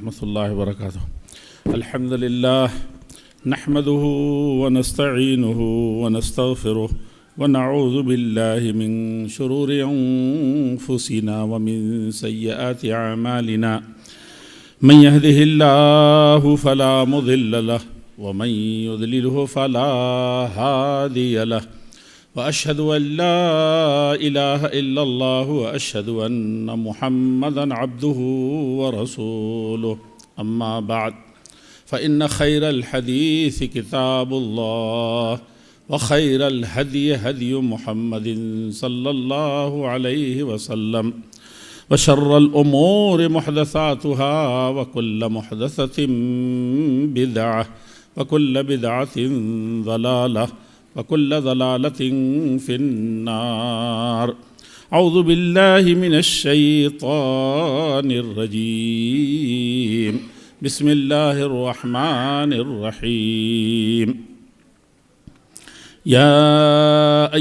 ورحمۃ اللہ وبرکاتہ. الحمد للہ نحمده ونستعینه ونستغفره ونعوذ باللہ من شرور انفسنا ومن سیئات اعمالنا. من يهده الله فلا مضل له ومن يضلله فلا هادي له. وأشهد أن لا إله إلا الله وأشهد أن محمدًا عبده ورسوله. أما بعد فإن خير الحديث كتاب الله وخير الهدي هدي محمد صلى الله عليه وسلم وشر الأمور محدثاتها وكل محدثة بدعة وكل بدعة ضلالة وكل ضلالة في النار. أعوذ بالله من الشيطان الرجيم. بسم الله الرحمن الرحيم. يا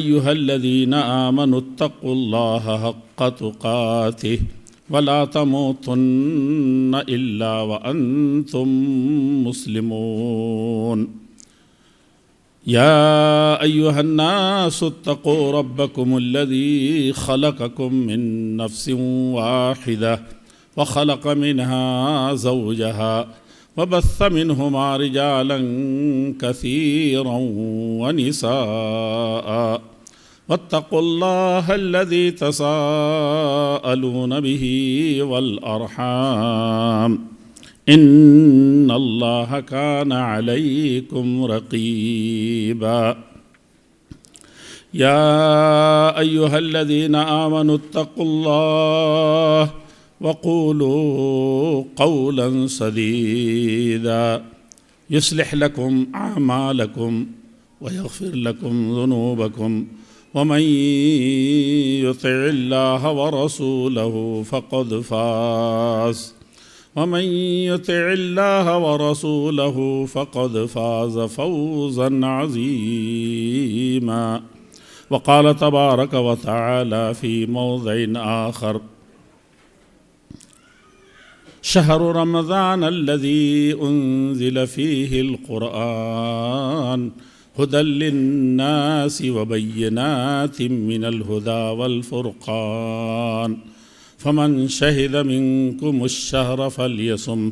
أيها الذين آمنوا اتقوا الله حق تقاته ولا تموتن إلا وأنتم مسلمون. يا أيها الناس اتقوا ربكم الذي خلقكم من نفس واحدة وخلق منها زوجها وبث منهما رجالا كثيرا ونساء واتقوا الله الذي تساءلون به والأرحام إن الله كان عليكم رقيبا. يا أيها الذين آمنوا اتقوا الله وقولوا قولا سديدا يصلح لكم أعمالكم ويغفر لكم ذنوبكم ومن يطع الله ورسوله فقد فاز فاز فوزا عظيما. وقال تبارك وتعالى في موضع آخر: شهر رمضان الذي أنزل فيه القرآن هدى للناس وبينات من الهدى والفرقان فمن شهد منكم الشهر فليصم.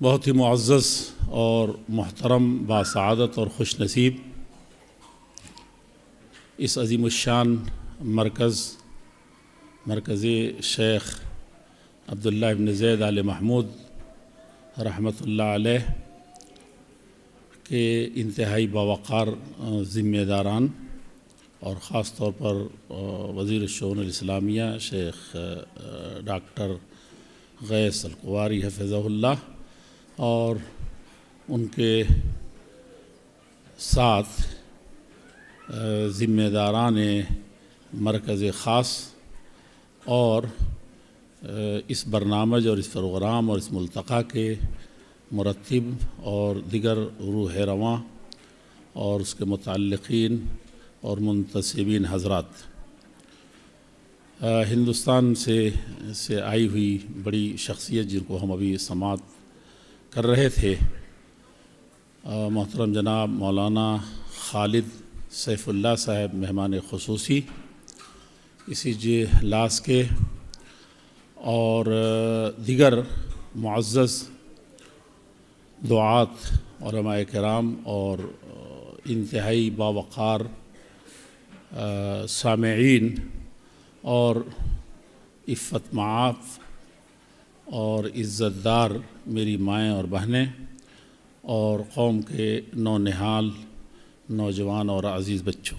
بہت ہی معزز اور محترم باسعادت اور خوش نصیب اس عظیم الشان مرکز شیخ عبداللہ ابن زید آل محمود رحمۃ اللہ علیہ کے انتہائی باوقار ذمہ داران اور خاص طور پر وزیر الشؤون الاسلامیہ شیخ ڈاکٹر غیث القواری حفظہ اللہ اور ان کے ساتھ ذمہ داران مرکز خاص اور اس برنامج اور اس پروگرام اور اس ملتقى کے مرتب اور دیگر روح رواں اور اس کے متعلقین اور منتسبین حضرات، ہندوستان سے آئی ہوئی بڑی شخصیت جن کو ہم ابھی سماعت کر رہے تھے، محترم جناب مولانا خالد سیف اللہ صاحب مہمان خصوصی اسی اجلاس کے، اور دیگر معزز دعات علماء کرام اور انتہائی باوقار سامعین اور عفت معاف اور عزت دار میری مائیں اور بہنیں اور قوم کے نونہال نوجوان اور عزیز بچوں،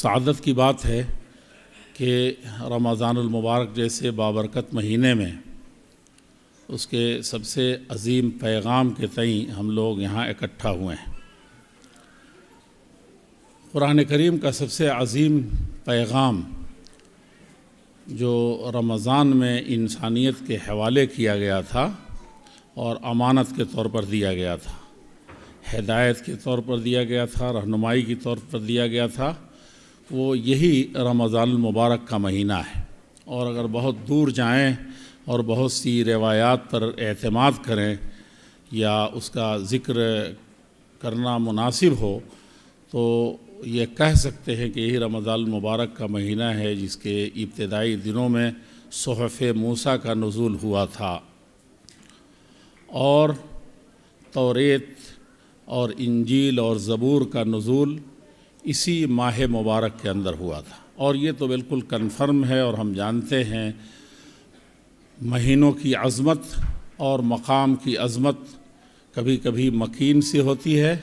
سعادت کی بات ہے کہ رمضان المبارک جیسے بابرکت مہینے میں اس کے سب سے عظیم پیغام کے تئیں ہم لوگ یہاں اکٹھا ہوئے ہیں. قرآن کریم کا سب سے عظیم پیغام جو رمضان میں انسانیت کے حوالے کیا گیا تھا اور امانت کے طور پر دیا گیا تھا، ہدایت کے طور پر دیا گیا تھا، رہنمائی کے طور پر دیا گیا تھا، وہ یہی رمضان المبارک کا مہینہ ہے۔ اور اگر بہت دور جائیں اور بہت سی روایات پر اعتماد کریں یا اس کا ذکر کرنا مناسب ہو تو یہ کہہ سکتے ہیں کہ یہی رمضان المبارک کا مہینہ ہے جس کے ابتدائی دنوں میں صحف موسیٰ کا نزول ہوا تھا، اور توریت اور انجیل اور زبور کا نزول اسی ماہ مبارک کے اندر ہوا تھا۔ اور یہ تو بالکل کنفرم ہے، اور ہم جانتے ہیں مہینوں کی عظمت اور مقام کی عظمت کبھی کبھی مکین سے ہوتی ہے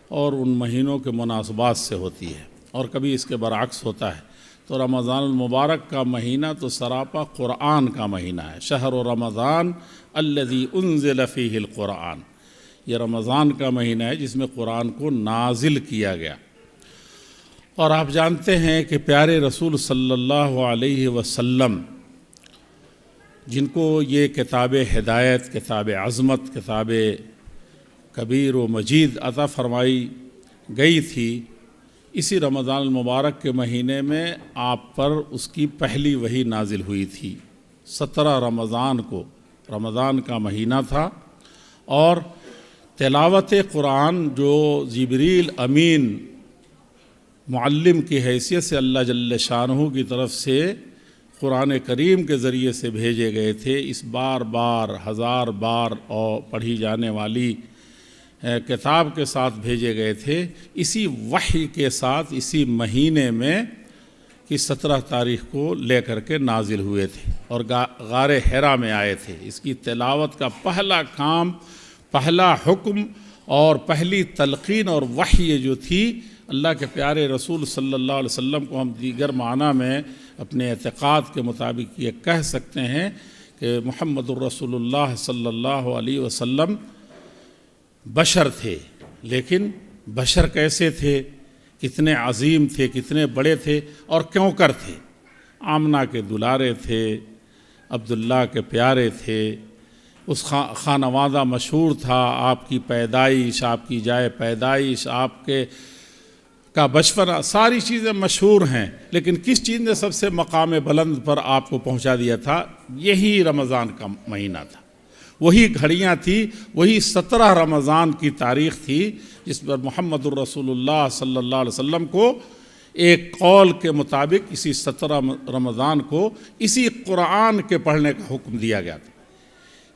اور ان مہینوں کے مناسبات سے ہوتی ہے، اور کبھی اس کے برعکس ہوتا ہے۔ تو رمضان المبارک کا مہینہ تو سراپا قرآن کا مہینہ ہے۔ شہر رمضان الذی انزل فیہ القرآن، یہ رمضان کا مہینہ ہے جس میں قرآن کو نازل کیا گیا۔ اور آپ جانتے ہیں کہ پیارے رسول صلی اللہ علیہ وسلم جن کو یہ کتاب ہدایت، کتاب عظمت، کتاب کبیر و مجید عطا فرمائی گئی تھی، اسی رمضان المبارک کے مہینے میں آپ پر اس کی پہلی وحی نازل ہوئی تھی۔ 17 رمضان کو رمضان کا مہینہ تھا، اور تلاوت قرآن جو جبریل امین معلم کی حیثیت سے اللہ جل شانہ کی طرف سے قرآن کریم کے ذریعے سے بھیجے گئے تھے، اس بار بار ہزار بار اور پڑھی جانے والی کتاب کے ساتھ بھیجے گئے تھے، اسی وحی کے ساتھ اسی مہینے میں کی 17 تاریخ کو لے کر کے نازل ہوئے تھے اور غار حرا میں آئے تھے۔ اس کی تلاوت کا پہلا کام، پہلا حکم اور پہلی تلقین اور وحی جو تھی، اللہ کے پیارے رسول صلی اللہ علیہ وسلم کو ہم دیگر معنی میں اپنے اعتقاد کے مطابق یہ کہہ سکتے ہیں کہ محمد الرسول اللہ صلی اللہ علیہ وسلم بشر تھے، لیکن بشر کیسے تھے، کتنے عظیم تھے، کتنے بڑے تھے اور کیوں کر تھے؟ آمنہ کے دلارے تھے، عبداللہ کے پیارے تھے، اس خانوادہ مشہور تھا، آپ کی پیدائش، آپ کی جائے پیدائش، آپ کے کا بچپنا، ساری چیزیں مشہور ہیں، لیکن کس چیز نے سب سے مقام بلند پر آپ کو پہنچا دیا تھا؟ یہی رمضان کا مہینہ تھا، وہی گھڑیاں تھی، وہی 17 رمضان کی تاریخ تھی جس پر محمد الرسول اللہ صلی اللہ علیہ وسلم کو ایک قول کے مطابق اسی 17 رمضان کو اسی قرآن کے پڑھنے کا حکم دیا گیا تھا۔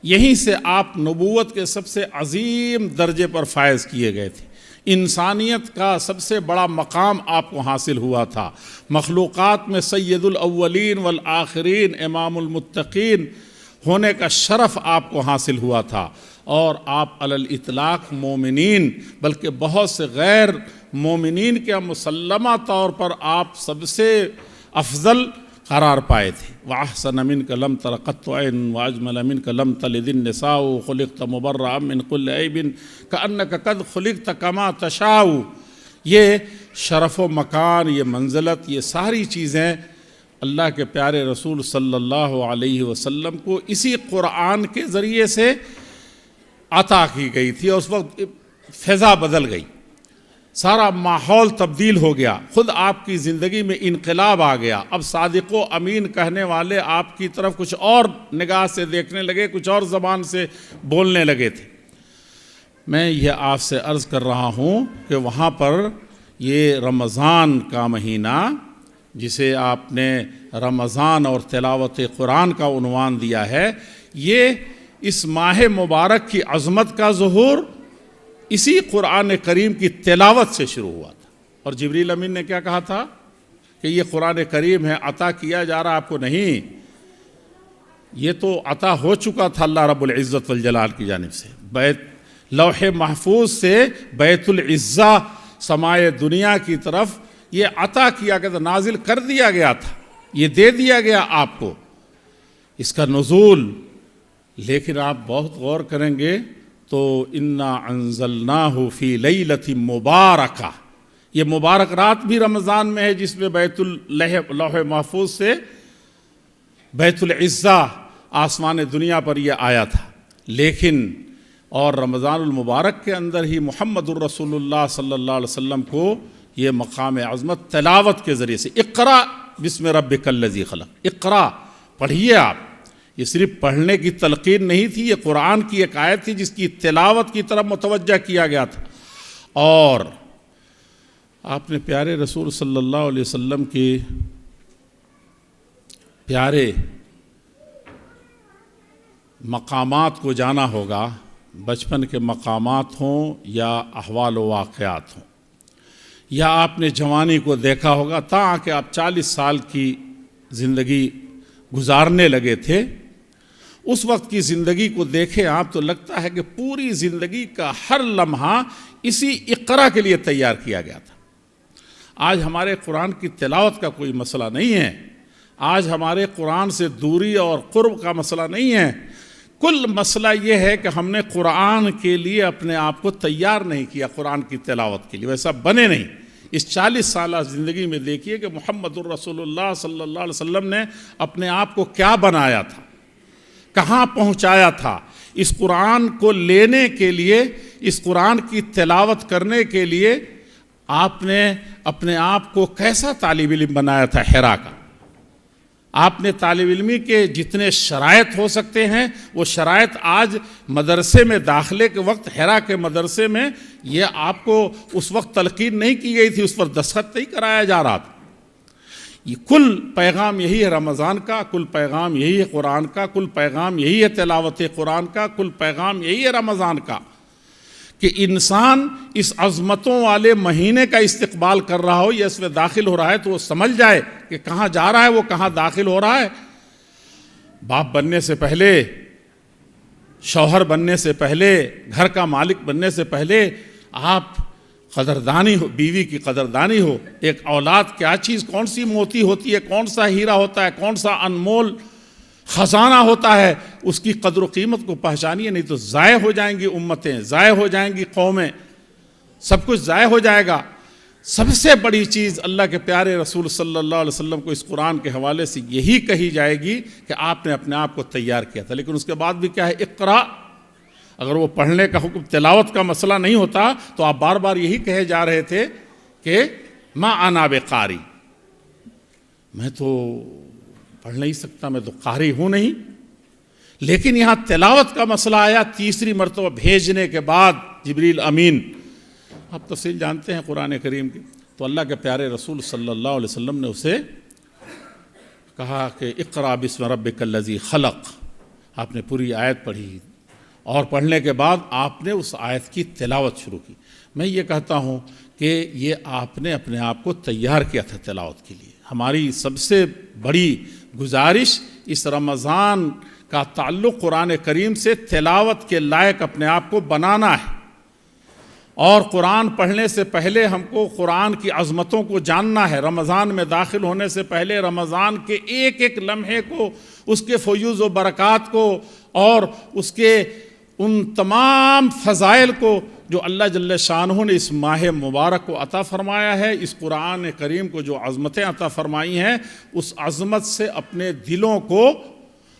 یہیں سے آپ نبوت کے سب سے عظیم درجے پر فائز کیے گئے تھے، انسانیت کا سب سے بڑا مقام آپ کو حاصل ہوا تھا، مخلوقات میں سید الاولین والآخرین، امام المتقین ہونے کا شرف آپ کو حاصل ہوا تھا، اور آپ علی الاطلاق مومنین بلکہ بہت سے غیر مومنین کے مسلمہ طور پر آپ سب سے افضل قرار پائے تھے۔ وَأَحْسَنَ مِنْكَ لَمْ تَرَ قَطُّ عَيْنٌ وَأَجْمَلَ مِنْكَ لَمْ تَلِدِ النِّسَاءُ خُلِقْتَ مُبَرَّأً مِنْ كُلِّ عَيْبٍ كَأَنَّكَ قَدْ خُلِقْتَ كَمَا تَشَاءُ۔ یہ شرف و مکان، یہ منزلت، یہ ساری چیزیں اللہ کے پیارے رسول صلی اللہ علیہ وسلم کو اسی قرآن کے ذریعے سے عطا کی گئی تھی، اور اس وقت فضا بدل گئی، سارا ماحول تبدیل ہو گیا، خود آپ کی زندگی میں انقلاب آ گیا۔ اب صادق و امین کہنے والے آپ کی طرف کچھ اور نگاہ سے دیکھنے لگے، کچھ اور زبان سے بولنے لگے تھے۔ میں یہ آپ سے عرض کر رہا ہوں کہ وہاں پر یہ رمضان کا مہینہ جسے آپ نے رمضان اور تلاوت قرآن کا عنوان دیا ہے، یہ اس ماہ مبارک کی عظمت کا ظہور اسی قرآن کریم کی تلاوت سے شروع ہوا تھا۔ اور جبریل امین نے کیا کہا تھا کہ یہ قرآن کریم ہے، عطا کیا جا رہا آپ کو نہیں، یہ تو عطا ہو چکا تھا اللہ رب العزت والجلال کی جانب سے، لوح محفوظ سے بیت العزہ سمائے دنیا کی طرف یہ عطا کیا گیا تھا، نازل کر دیا گیا تھا، یہ دے دیا گیا آپ کو اس کا نزول۔ لیکن آپ بہت غور کریں گے تو انا انزلناہ فی لیلۃ مبارکہ، یہ مبارک رات بھی رمضان میں ہے جس میں بیت لوح محفوظ سے بیت العزہ آسمان دنیا پر یہ آیا تھا، لیکن اور رمضان المبارک کے اندر ہی محمد الرسول اللہ صلی اللہ علیہ وسلم کو یہ مقام عظمت تلاوت کے ذریعے سے۔ اقرا بسم ربک الذی خلق، اقرا پڑھیے آپ۔ یہ صرف پڑھنے کی تلقین نہیں تھی، یہ قرآن کی ایک آیت تھی جس کی تلاوت کی طرف متوجہ کیا گیا تھا۔ اور آپ نے پیارے رسول صلی اللہ علیہ وسلم کے پیارے مقامات کو جانا ہوگا، بچپن کے مقامات ہوں یا احوال و واقعات ہوں، یا آپ نے جوانی کو دیکھا ہوگا تاں کہ آپ 40 سال کی زندگی گزارنے لگے تھے۔ اس وقت کی زندگی کو دیکھیں آپ تو لگتا ہے کہ پوری زندگی کا ہر لمحہ اسی اقرا کے لیے تیار کیا گیا تھا۔ آج ہمارے قرآن کی تلاوت کا کوئی مسئلہ نہیں ہے، آج ہمارے قرآن سے دوری اور قرب کا مسئلہ نہیں ہے، کل مسئلہ یہ ہے کہ ہم نے قرآن کے لیے اپنے آپ کو تیار نہیں کیا، قرآن کی تلاوت کے لیے ویسا بنے نہیں۔ اس 40 سالہ زندگی میں دیکھیے کہ محمد الرسول اللہ صلی اللہ علیہ وسلم نے اپنے آپ کو کیا بنایا تھا، کہاں پہنچایا تھا۔ اس قرآن کو لینے کے لیے، اس قرآن کی تلاوت کرنے کے لیے آپ نے اپنے آپ کو کیسا طالب علم بنایا تھا حرا کا۔ آپ نے طالب علمی کے جتنے شرائط ہو سکتے ہیں وہ شرائط آج مدرسے میں داخلے کے وقت حرا کے مدرسے میں یہ آپ کو اس وقت تلقین نہیں کی گئی تھی، اس پر دستخط نہیں کرایا جا رہا تھا۔ یہ کل پیغام یہی ہے رمضان کا، کل پیغام یہی ہے قرآن کا، کل پیغام یہی ہے تلاوت قرآن کا، کل پیغام یہی ہے رمضان کا کہ انسان اس عظمتوں والے مہینے کا استقبال کر رہا ہو یا اس میں داخل ہو رہا ہے تو وہ سمجھ جائے کہ کہاں جا رہا ہے، وہ کہاں داخل ہو رہا ہے۔ باپ بننے سے پہلے، شوہر بننے سے پہلے، گھر کا مالک بننے سے پہلے آپ قدردانی ہو، بیوی کی قدردانی ہو۔ ایک اولاد کیا چیز، کون سی موتی ہوتی ہے، کون سا ہیرا ہوتا ہے، کون سا انمول خزانہ ہوتا ہے، اس کی قدر و قیمت کو پہچانیے، نہیں تو ضائع ہو جائیں گی امتیں، ضائع ہو جائیں گی قومیں، سب کچھ ضائع ہو جائے گا۔ سب سے بڑی چیز اللہ کے پیارے رسول صلی اللہ علیہ وسلم کو اس قرآن کے حوالے سے یہی کہی جائے گی کہ آپ نے اپنے آپ کو تیار کیا تھا۔ لیکن اس کے بعد بھی کیا ہے، اقرا۔ اگر وہ پڑھنے کا حکم، تلاوت کا مسئلہ نہیں ہوتا تو آپ بار بار یہی کہے جا رہے تھے کہ ما انا بقاری، میں تو پڑھ نہیں سکتا، میں تو قاری ہوں نہیں۔ لیکن یہاں تلاوت کا مسئلہ آیا تیسری مرتبہ بھیجنے کے بعد، جبریل امین، آپ تفصیل جانتے ہیں قرآن کریم کی، تو اللہ کے پیارے رسول صلی اللہ علیہ وسلم نے اسے کہا کہ اقرا بسم ربک الذی خلق۔ آپ نے پوری آیت پڑھی اور پڑھنے کے بعد آپ نے اس آیت کی تلاوت شروع کی۔ میں یہ کہتا ہوں کہ یہ آپ نے اپنے آپ کو تیار کیا تھا تلاوت کے لیے۔ ہماری سب سے بڑی گزارش اس رمضان کا تعلق قرآن کریم سے تلاوت کے لائق اپنے آپ کو بنانا ہے، اور قرآن پڑھنے سے پہلے ہم کو قرآن کی عظمتوں کو جاننا ہے۔ رمضان میں داخل ہونے سے پہلے رمضان کے ایک ایک لمحے کو، اس کے فیوز و برکات کو، اور اس کے ان تمام فضائل کو جو اللہ جل شانہ نے اس ماہ مبارک کو عطا فرمایا ہے، اس قرآن کریم کو جو عظمتیں عطا فرمائی ہیں، اس عظمت سے اپنے دلوں کو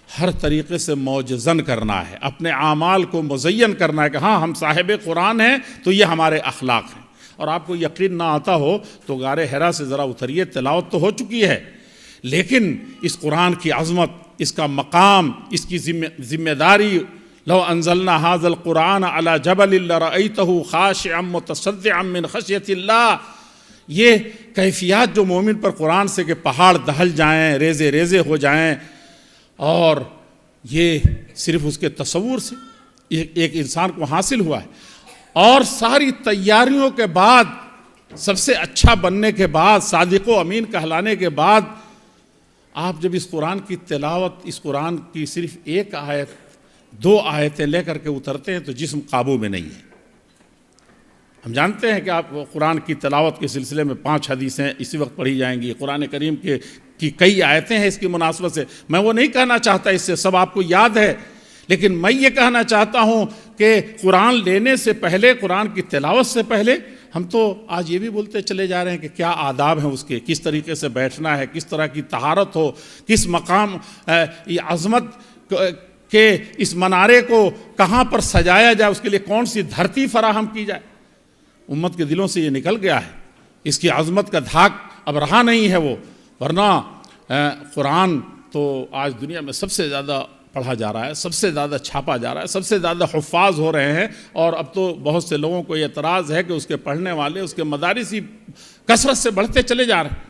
ہر طریقے سے موجزن کرنا ہے، اپنے اعمال کو مزین کرنا ہے کہ ہاں ہم صاحب قرآن ہیں تو یہ ہمارے اخلاق ہیں۔ اور آپ کو یقین نہ آتا ہو تو غار حرا سے ذرا اتریے، تلاوت تو ہو چکی ہے، لیکن اس قرآن کی عظمت، اس کا مقام، اس کی ذمہ داری، لو انزلنا هذا القرآن على جبل لرأيته خاشعا متصدعا من خشیۃ اللہ، یہ کیفیات جو مومن پر قرآن سے کہ پہاڑ دہل جائیں، ریزے ریزے ہو جائیں، اور یہ صرف اس کے تصور سے ایک انسان کو حاصل ہوا ہے۔ اور ساری تیاریوں کے بعد، سب سے اچھا بننے کے بعد، صادق و امین کہلانے کے بعد، آپ جب اس قرآن کی تلاوت، اس قرآن کی صرف ایک آیت، 2 آیتیں لے کر کے اترتے ہیں تو جسم قابو میں نہیں ہے۔ ہم جانتے ہیں کہ آپ قرآن کی تلاوت کے سلسلے میں 5 حدیثیں اسی وقت پڑھی جائیں گی، قرآن کریم کی کئی آیتیں ہیں اس کی مناسبت سے۔ میں وہ نہیں کہنا چاہتا، اس سے سب آپ کو یاد ہے، لیکن میں یہ کہنا چاہتا ہوں کہ قرآن لینے سے پہلے، قرآن کی تلاوت سے پہلے، ہم تو آج یہ بھی بولتے چلے جا رہے ہیں کہ کیا آداب ہیں اس کے، کس طریقے سے بیٹھنا ہے، کس طرح کی طہارت ہو، کس مقام یہ عظمت کہ اس منارے کو کہاں پر سجایا جائے، اس کے لیے کون سی دھرتی فراہم کی جائے۔ امت کے دلوں سے یہ نکل گیا ہے اس کی عظمت کا دھاک اب رہا نہیں ہے وہ، ورنہ قرآن تو آج دنیا میں سب سے زیادہ پڑھا جا رہا ہے، سب سے زیادہ چھاپا جا رہا ہے، سب سے زیادہ حفاظ ہو رہے ہیں، اور اب تو بہت سے لوگوں کو یہ اعتراض ہے کہ اس کے پڑھنے والے، اس کے مدارس ہی کثرت سے بڑھتے چلے جا رہے ہیں۔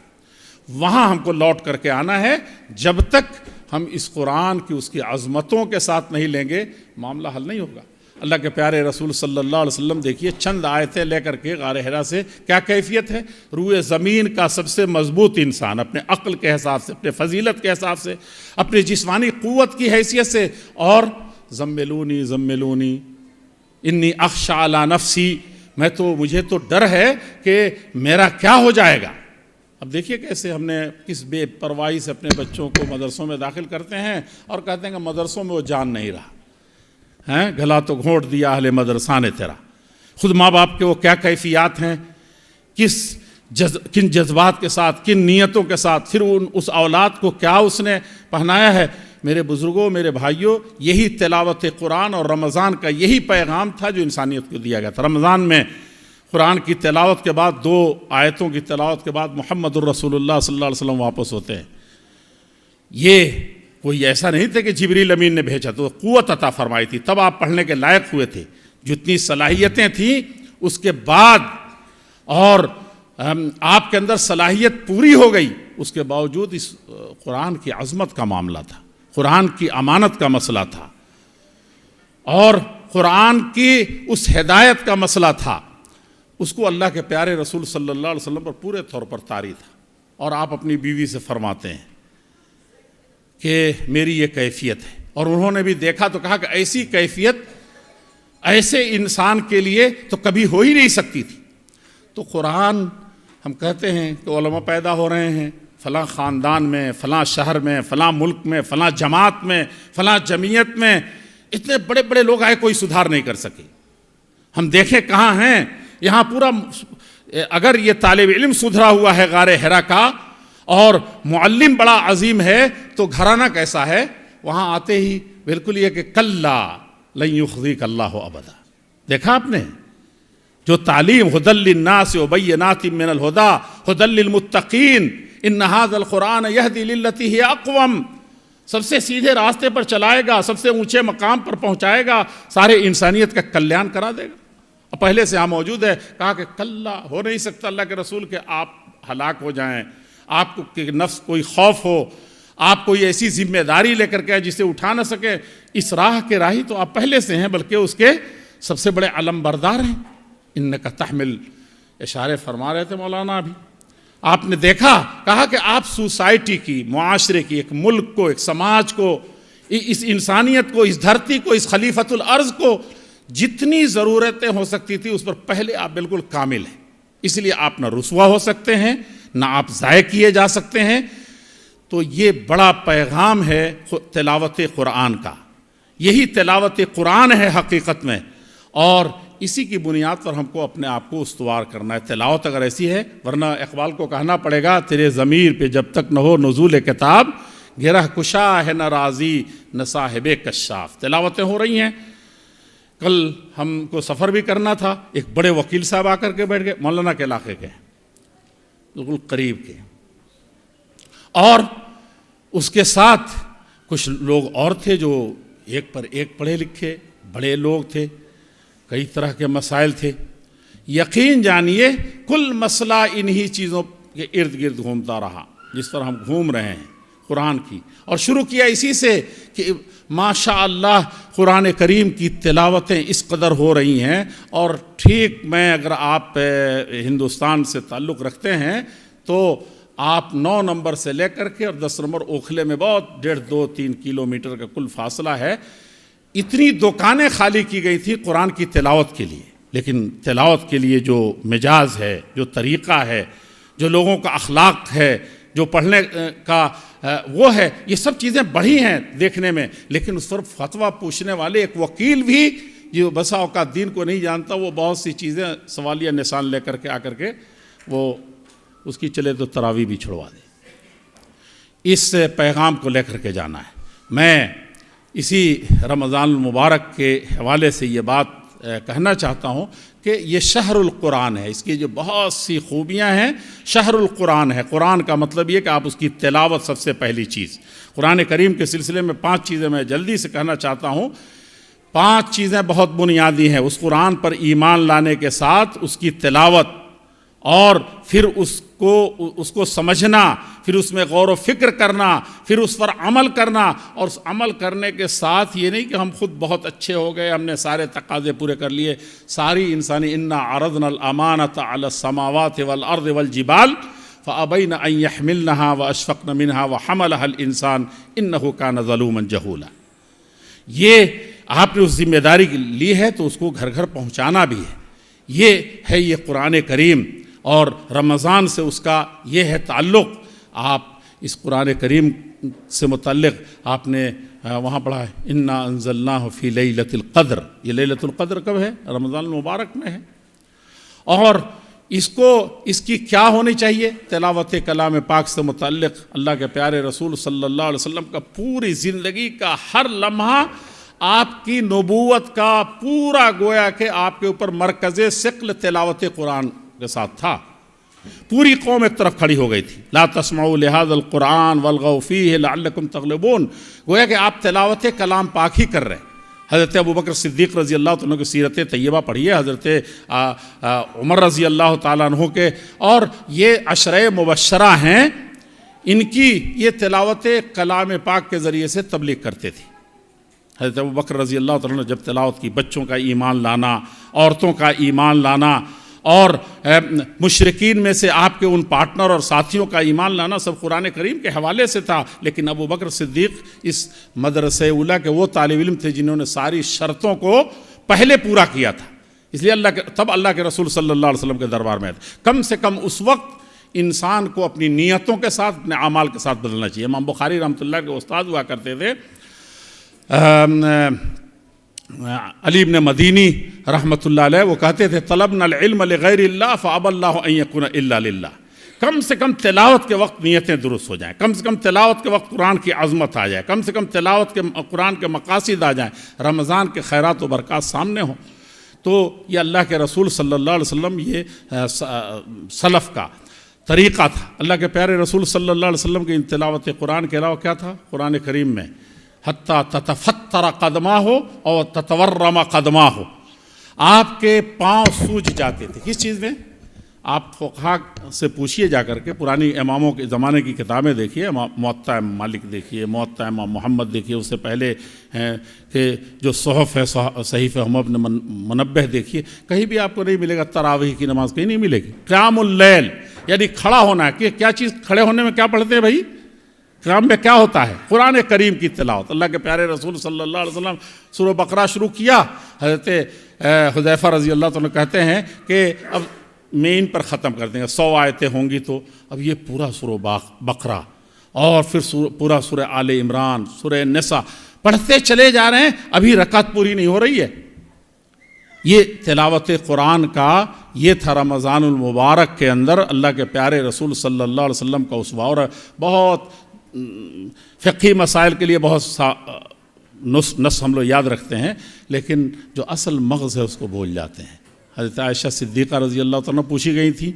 وہاں ہم کو لوٹ کر کے آنا ہے، جب تک ہم اس قرآن کی اس کی عظمتوں کے ساتھ نہیں لیں گے معاملہ حل نہیں ہوگا۔ اللہ کے پیارے رسول صلی اللہ علیہ وسلم دیکھیے چند آیتیں لے کر کے غار حرا سے کیا کیفیت ہے، روئے زمین کا سب سے مضبوط انسان اپنے عقل کے حساب سے، اپنے فضیلت کے حساب سے، اپنے جسمانی قوت کی حیثیت سے، اور زملونی زملونی انی اخشی علی نفسی، مجھے تو ڈر ہے کہ میرا کیا ہو جائے گا۔ اب دیکھیے کیسے ہم نے کس بے پرواہی سے اپنے بچوں کو مدرسوں میں داخل کرتے ہیں اور کہتے ہیں کہ مدرسوں میں وہ جان نہیں رہا، گلا تو گھونٹ دیا اہل مدرسہ نے تیرا۔ خود ماں باپ کے وہ کیا کیفیات ہیں، کن جذبات کے ساتھ، کن نیتوں کے ساتھ پھر اس اولاد کو کیا اس نے پہنایا ہے۔ میرے بزرگوں، میرے بھائیوں، یہی تلاوت قرآن اور رمضان کا یہی پیغام تھا جو انسانیت کو دیا گیا تھا۔ رمضان میں قرآن کی تلاوت کے بعد 2 آیتوں کی تلاوت کے بعد محمد الرسول اللہ صلی اللہ علیہ وسلم واپس ہوتے ہیں۔ یہ کوئی ایسا نہیں تھا کہ جبریل امین نے بھیجا، تو قوت عطا فرمائی تھی، تب آپ پڑھنے کے لائق ہوئے تھے۔ جتنی صلاحیتیں تھیں اس کے بعد، اور آپ کے اندر صلاحیت پوری ہو گئی، اس کے باوجود اس قرآن کی عظمت کا معاملہ تھا، قرآن کی امانت کا مسئلہ تھا، اور قرآن کی اس ہدایت کا مسئلہ تھا۔ اس کو اللہ کے پیارے رسول صلی اللہ علیہ وسلم پر پورے طور پر طاری تھا، اور آپ اپنی بیوی سے فرماتے ہیں کہ میری یہ کیفیت ہے، اور انہوں نے بھی دیکھا تو کہا کہ ایسی کیفیت ایسے انسان کے لیے تو کبھی ہو ہی نہیں سکتی تھی۔ تو قرآن، ہم کہتے ہیں کہ علماء پیدا ہو رہے ہیں فلاں خاندان میں، فلاں شہر میں، فلاں ملک میں، فلاں جماعت میں، فلاں جمعیت میں، اتنے بڑے بڑے لوگ آئے، کوئی سدھار نہیں کر سکے۔ ہم دیکھیں کہاں ہیں، یہاں پورا، اگر یہ طالب علم سدھرا ہوا ہے غار حرا کا، اور معلم بڑا عظیم ہے، تو گھرانہ کیسا ہے؟ وہاں آتے ہی بالکل یہ کہ کلا لن یخزیک اللہ ابدا۔ دیکھا آپ نے جو تعلیم، ھدی للناس وبینات من الھدی ھدی للمتقین ان ھذا القرآن یہدی للتی ہی اقوم، سب سے سیدھے راستے پر چلائے گا، سب سے اونچے مقام پر پہنچائے گا، سارے انسانیت کا کلیان کرا دے گا۔ اور پہلے سے یہاں موجود ہے، کہا کہ کلا، ہو نہیں سکتا اللہ کے رسول کہ آپ ہلاک ہو جائیں، آپ کو کہ نفس کوئی خوف ہو، آپ کوئی ایسی ذمہ داری لے کر کے جسے اٹھا نہ سکے۔ اس راہ کے راہی تو آپ پہلے سے ہیں، بلکہ اس کے سب سے بڑے علم بردار ہیں۔ انک تحمل، اشارے فرما رہے تھے مولانا ابھی، آپ نے دیکھا، کہا کہ آپ سوسائٹی کی، معاشرے کی، ایک ملک کو، ایک سماج کو، اس انسانیت کو، اس دھرتی کو، اس خلیفۃ الارض کو جتنی ضرورتیں ہو سکتی تھی اس پر پہلے آپ بالکل کامل ہیں۔ اس لیے آپ نہ رسوا ہو سکتے ہیں، نہ آپ ضائع کیے جا سکتے ہیں۔ تو یہ بڑا پیغام ہے تلاوت قرآن کا، یہی تلاوت قرآن ہے حقیقت میں، اور اسی کی بنیاد پر ہم کو اپنے آپ کو استوار کرنا ہے۔ تلاوت اگر ایسی ہے، ورنہ اقبال کو کہنا پڑے گا تیرے ضمیر پہ جب تک نہ ہو نزول کتاب، گرہ کشا ہے نہ راضی نہ صاحب کشاف۔ تلاوتیں ہو رہی ہیں، کل ہم کو سفر بھی کرنا تھا، ایک بڑے وکیل صاحب آ کر کے بیٹھ گئے، مولانا کے علاقے کے، بالکل قریب کے، اور اس کے ساتھ کچھ لوگ اور تھے جو ایک پر ایک پڑھے لکھے بڑے لوگ تھے، کئی طرح کے مسائل تھے۔ یقین جانیے کل مسئلہ انہی چیزوں کے ارد گرد گھومتا رہا جس پر ہم گھوم رہے ہیں، قرآن کی، اور شروع کیا اسی سے کہ ماشاء اللہ قرآن کریم کی تلاوتیں اس قدر ہو رہی ہیں، اور ٹھیک میں اگر آپ ہندوستان سے تعلق رکھتے ہیں تو آپ 9 نمبر سے لے کر کے اور 10 نمبر اوکھلے میں بہت 1.5-2-3 کلومیٹر کا کل فاصلہ ہے، اتنی دکانیں خالی کی گئی تھی قرآن کی تلاوت کے لیے۔ لیکن تلاوت کے لیے جو مجاز ہے، جو طریقہ ہے، جو لوگوں کا اخلاق ہے، جو پڑھنے کا وہ ہے، یہ سب چیزیں بڑھی ہیں دیکھنے میں، لیکن اس پر فتویٰ پوچھنے والے ایک وکیل بھی جو بسا اوقات دین کو نہیں جانتا، وہ بہت سی چیزیں سوالیہ نشان لے کر کے آ کر کے وہ اس کی چلے تو تراویح بھی چھڑوا دے۔ اس پیغام کو لے کر کے جانا ہے۔ میں اسی رمضان المبارک کے حوالے سے یہ بات کہنا چاہتا ہوں کہ یہ شہر القرآن ہے، اس کی جو بہت سی خوبیاں ہیں، شہر القرآن ہے۔ قرآن کا مطلب یہ کہ آپ اس کی تلاوت سب سے پہلی چیز۔ قرآن کریم کے سلسلے میں 5 چیزیں میں جلدی سے کہنا چاہتا ہوں۔ 5 چیزیں بہت بنیادی ہیں اس قرآن پر ایمان لانے کے ساتھ، اس کی تلاوت اور پھر اس کو سمجھنا، پھر اس میں غور و فکر کرنا، پھر اس پر عمل کرنا، اور اس عمل کرنے کے ساتھ یہ نہیں کہ ہم خود بہت اچھے ہو گئے، ہم نے سارے تقاضے پورے کر لیے۔ ساری انسانی انا عرضنا الامانۃ علی السماوات والارض والجبال فابین ان یحملنها واشفقن منها وحملها الانسان انه کان ظلوما جہولا۔ یہ آپ نے اس ذمہ داری لی ہے تو اس کو گھر گھر پہنچانا بھی ہے۔ یہ قرآن کریم، اور رمضان سے اس کا یہ ہے تعلق۔ آپ اس قرآن کریم سے متعلق آپ نے وہاں پڑھا ہے انا انزلناہ فی لیلۃ القدر۔ یہ لیلۃ القدر کب ہے؟ رمضان المبارک میں ہے۔ اور اس کی کیا ہونی چاہیے؟ تلاوت کلام پاک سے متعلق اللہ کے پیارے رسول صلی اللہ علیہ وسلم کا پوری زندگی کا ہر لمحہ آپ کی نبوت کا پورا گویا کہ آپ کے اوپر مرکز ثقل تلاوت قرآن کے ساتھ تھا۔ پوری قوم ایک طرف کھڑی ہو گئی تھی، لا تسمعوا لهذا القرآن والغوا فیہ لعلکم تغلبون۔ گویا کہ آپ تلاوت کلام پاک ہی کر رہے ہیں۔ حضرت ابوبکر صدیق رضی اللہ عنہ کی سیرت طیبہ پڑھیے، حضرت عمر رضی اللہ تعالیٰ عنہ کے، اور یہ عشرہ مبشرہ ہیں، ان کی یہ تلاوت کلام پاک کے ذریعے سے تبلیغ کرتے تھے۔ حضرت ابوبکر رضی اللہ تعالیٰ نے جب تلاوت کی، بچوں کا ایمان لانا، عورتوں کا ایمان لانا، اور مشرکین میں سے آپ کے ان پارٹنر اور ساتھیوں کا ایمان لانا، سب قرآن کریم کے حوالے سے تھا۔ لیکن ابوبکر صدیق اس مدرسہ اولیٰ کے وہ طالب علم تھے جنہوں نے ساری شرطوں کو پہلے پورا کیا تھا، اس لیے تب اللہ کے رسول صلی اللہ علیہ وسلم کے دربار میں تھے۔ کم سے کم اس وقت انسان کو اپنی نیتوں کے ساتھ، اپنے اعمال کے ساتھ بدلنا چاہیے۔ امام بخاری رحمۃ اللہ کے استاد ہوا کرتے تھے علی بن مدینی رحمۃ اللہ علیہ، وہ کہتے تھے طلبنا العلم لغیر اللہ فابى اللہ ان یکون الا للہ۔ کم سے کم تلاوت کے وقت نیتیں درست ہو جائیں، کم سے کم تلاوت کے وقت قرآن کی عظمت آ جائے، کم سے کم تلاوت کے قرآن کے مقاصد آ جائیں، رمضان کے خیرات و برکات سامنے ہوں۔ تو یہ اللہ کے رسول صلی اللہ علیہ وسلم، یہ سلف کا طریقہ تھا۔ اللہ کے پیارے رسول صلی اللہ علیہ وسلم کی تلاوت قرآن کے علاوہ کیا تھا قرآن کریم میں؟ حتیٰ تتفتر قدماہ اور تتورم قدماہ، آپ کے پاؤں سوج جاتے تھے۔ کس چیز میں؟ آپ فقہا سے پوچھئے جا کر کے، پرانی اماموں کے زمانے کی کتابیں دیکھیے، موطا امام مالک دیکھیے، موطا امام محمد دیکھیے، اس سے پہلے کہ جو صحف ہے صحیفہ حمد بن منبہ دیکھیے، کہیں بھی آپ کو نہیں ملے گا تراویح کی نماز، کہیں نہیں ملے گی۔ قیام اللیل یعنی کھڑا ہونا ہے، کہ کیا چیز کھڑے ہونے میں کیا پڑھتے ہیں بھائی؟ قیام میں کیا ہوتا ہے؟ قرآن کریم کی تلاوت۔ اللہ کے پیارے رسول صلی اللہ علیہ وسلم سورہ بقرہ شروع کیا، حضرت حذیفہ رضی اللہ عنہ کہتے ہیں کہ اب میں ان پر ختم کر دیں گے، 100 آیتیں ہوں گی، تو اب یہ پورا سورہ بقرہ اور پھر پورا سورہ آل عمران، سورہ نساء پڑھتے چلے جا رہے ہیں، ابھی رکعت پوری نہیں ہو رہی ہے۔ یہ تلاوت قرآن کا یہ تھا رمضان المبارک کے اندر اللہ کے پیارے رسول صلی اللہ علیہ وسلم کا اسوہ۔ اور بہت فقہی مسائل کے لیے بہت نص ہم لوگ یاد رکھتے ہیں، لیکن جو اصل مغز ہے اس کو بھول جاتے ہیں۔ حضرت عائشہ صدیقہ رضی اللہ تعالیٰ پوچھی گئی تھی،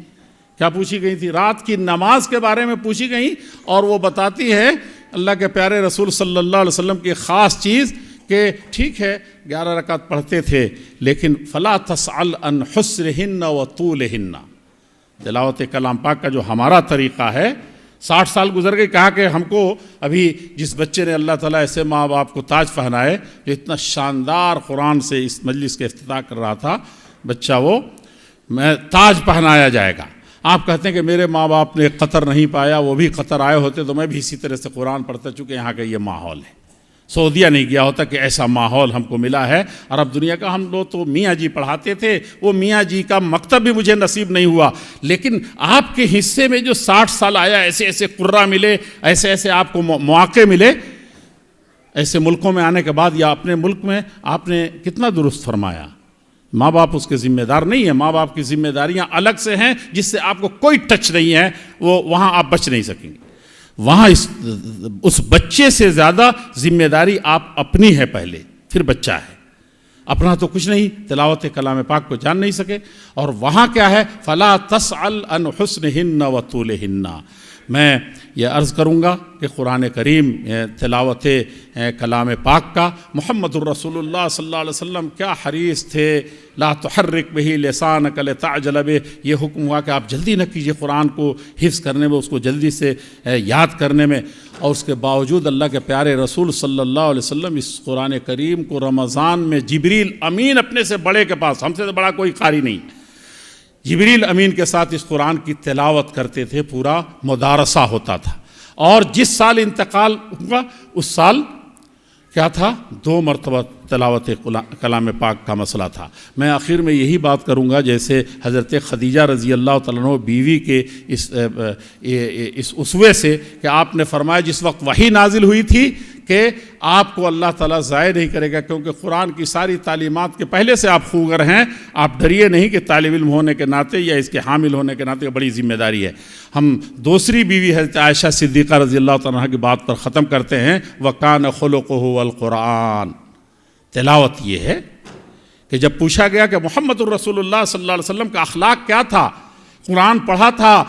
کیا پوچھی گئی تھی؟ رات کی نماز کے بارے میں پوچھی گئی، اور وہ بتاتی ہے اللہ کے پیارے رسول صلی اللہ علیہ وسلم کی خاص چیز کہ ٹھیک ہے 11 رکعت پڑھتے تھے، لیکن فلا تسأل عن حسرہن و طولہن۔ تلاوت کلام پاک کا جو ہمارا طریقہ ہے، 60 سال گزر گئے، کہا کہ ہم کو ابھی جس بچے نے اللہ تعالیٰ ایسے ماں باپ کو تاج پہنائے، جو اتنا شاندار قرآن سے اس مجلس کے افتتاح کر رہا تھا، بچہ وہ میں تاج پہنایا جائے گا۔ آپ کہتے ہیں کہ میرے ماں باپ نے قطر نہیں پایا، وہ بھی قطر آئے ہوتے تو میں بھی اسی طرح سے قرآن پڑھتا، چونکہ یہاں کا یہ ماحول ہے۔ سعودیہ نہیں گیا ہوتا کہ ایسا ماحول ہم کو ملا ہے۔ عرب دنیا کا ہم لوگ تو میاں جی پڑھاتے تھے، وہ میاں جی کا مکتب بھی مجھے نصیب نہیں ہوا، لیکن آپ کے حصے میں جو 60 سال آیا، ایسے ایسے قرہ ملے، ایسے ایسے آپ کو مواقع ملے، ایسے ملکوں میں آنے کے بعد یا اپنے ملک میں آپ نے کتنا درست فرمایا۔ ماں باپ اس کے ذمہ دار نہیں ہیں، ماں باپ کی ذمہ داریاں الگ سے ہیں جس سے آپ کو کوئی ٹچ نہیں ہے، وہاں آپ بچ نہیں سکیں گے۔ وہاں اس بچے سے زیادہ ذمہ داری آپ اپنی ہے پہلے، پھر بچہ ہے۔ اپنا تو کچھ نہیں، تلاوت کلام پاک کو جان نہیں سکے۔ اور وہاں کیا ہے، فلا تسأل عن حسنہن وطولہن۔ میں یہ عرض کروں گا کہ قرآن کریم تلاوت کلام پاک کا محمد الرسول اللہ صلی اللہ علیہ وسلم کیا حریص تھے، لا تحرک بہ لسانک لتعجل بہ، یہ حکم ہوا کہ آپ جلدی نہ کیجیے قرآن کو حفظ کرنے میں، اس کو جلدی سے یاد کرنے میں۔ اور اس کے باوجود اللہ کے پیارے رسول صلی اللہ علیہ وسلم اس قرآن کریم کو رمضان میں جبریل امین اپنے سے بڑے کے پاس، ہم سے بڑا کوئی قاری نہیں، جبریل امین کے ساتھ اس قرآن کی تلاوت کرتے تھے، پورا مدارسہ ہوتا تھا۔ اور جس سال انتقال ہوا اس سال کیا تھا، 2 مرتبہ تلاوت کلام پاک کا مسئلہ تھا۔ میں آخر میں یہی بات کروں گا، جیسے حضرت خدیجہ رضی اللہ تعالیٰ عنہ بیوی کے اس اسوے سے کہ آپ نے فرمایا جس وقت وحی نازل ہوئی تھی کہ آپ کو اللہ تعالیٰ ضائع نہیں کرے گا، کیونکہ قرآن کی ساری تعلیمات کے پہلے سے آپ خوگر ہیں، آپ ڈریے نہیں کہ طالب علم ہونے کے ناطے یا اس کے حامل ہونے کے ناطے بڑی ذمہ داری ہے۔ ہم دوسری بیوی حضرت عائشہ صدیقہ رضی اللہ تعالیٰ عنہ کی بات پر ختم کرتے ہیں، وَكَانَ خُلُقُهُ الْقُرْآنُ۔ تلاوت یہ ہے کہ جب پوچھا گیا کہ محمد الرسول اللہ صلی اللہ علیہ وسلم کا اخلاق کیا تھا، قرآن پڑھا تھا،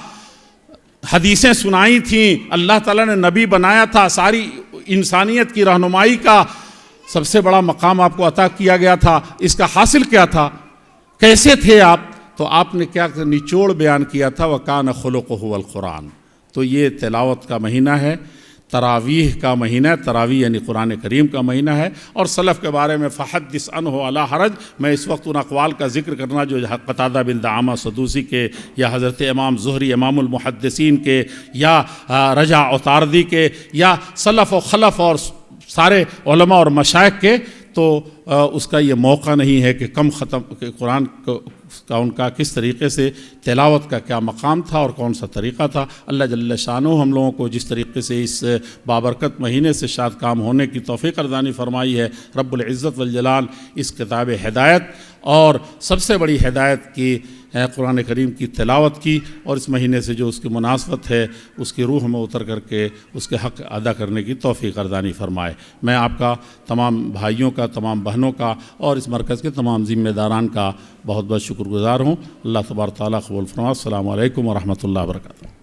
حدیثیں سنائی تھیں، اللہ تعالیٰ نے نبی بنایا تھا، ساری انسانیت کی رہنمائی کا سب سے بڑا مقام آپ کو عطا کیا گیا تھا، اس کا حاصل کیا تھا، کیسے تھے آپ، تو آپ نے کیا نچوڑ بیان کیا تھا، وَكَانَ خُلُقُهُ الْقُرْآنُ۔ تو یہ تلاوت کا مہینہ ہے، تراویح کا مہینہ ہے، تراویح یعنی قرآن کریم کا مہینہ ہے۔ اور سلف کے بارے میں فحدث عنہ ولا حرج، میں اس وقت ان اقوال کا ذکر کرنا جو قتادہ بن دعامہ سدوسی کے، یا حضرت امام زہری امام المحدثین کے، یا رجا عطاردی کے، یا سلف و خلف اور سارے علماء اور مشائخ کے، تو اس کا یہ موقع نہیں ہے کہ کم ختم کہ قرآن کا ان کا کس طریقے سے تلاوت کا کیا مقام تھا اور کون سا طریقہ تھا۔ اللہ جل شانہ ہم لوگوں کو جس طریقے سے اس بابرکت مہینے سے شاد کام ہونے کی توفیق ارزانی فرمائی ہے، رب العزت والجلال اس کتاب ہدایت اور سب سے بڑی ہدایت کی قرآن کریم کی تلاوت کی، اور اس مہینے سے جو اس کی مناسبت ہے اس کی روح میں اتر کر کے اس کے حق ادا کرنے کی توفیق ارزانی فرمائے۔ میں آپ کا، تمام بھائیوں کا، تمام بہنوں کا اور اس مرکز کے تمام ذمہ داران کا بہت بہت شکر گزار ہوں۔ اللہ تبارک تعالیٰ قبول فرمائے۔ السلام علیکم ورحمۃ اللہ وبرکاتہ۔